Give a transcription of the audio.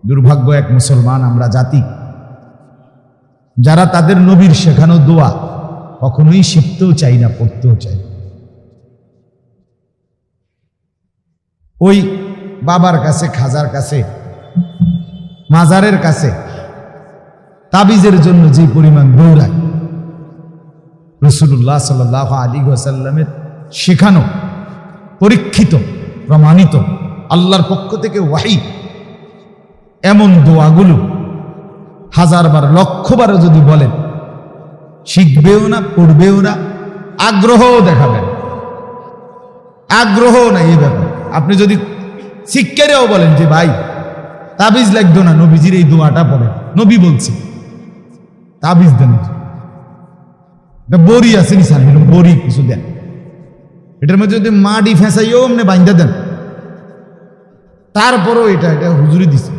দুর্ভাগ্য এক মুসলমান আমরা জাতি, যারা তাদের নবীর শেখানো দোয়া কখনোই শিখতেও চাই না, পড়তেও চাই। ওই বাবার কাছে, খাজার কাছে, মাজারের কাছে তাবিজের জন্য যে পরিমাণ দৌড়ায়, রাসূলুল্লাহ সাল্লাল্লাহু আলাইহি ওয়াসাল্লামের শেখানো, পরীক্ষিত, প্রমাণিত আল্লাহর পক্ষ থেকে ওয়াহী এমন দোয়াগুলো হাজারবার, লক্ষবার যদি বলেন, শিখবেও না, পড়বেও না, আগ্রহও দেখাবেন, আগ্রহ না এই ব্যাপার। আপনি যদি শিক্ষারেও বলেন যে ভাই তাবিজ লাগতো না, নবীজির এই দোয়াটা পড়েন, নবী বলছে, তাবিজ দেন, বড়ি আছে নিশান, বড়ি কিছু দেন, এটার মধ্যে যদি মাটি ফেঁসাইও এমনি বাইন্দা দেন, তারপরও এটা হুজুরি দিছে,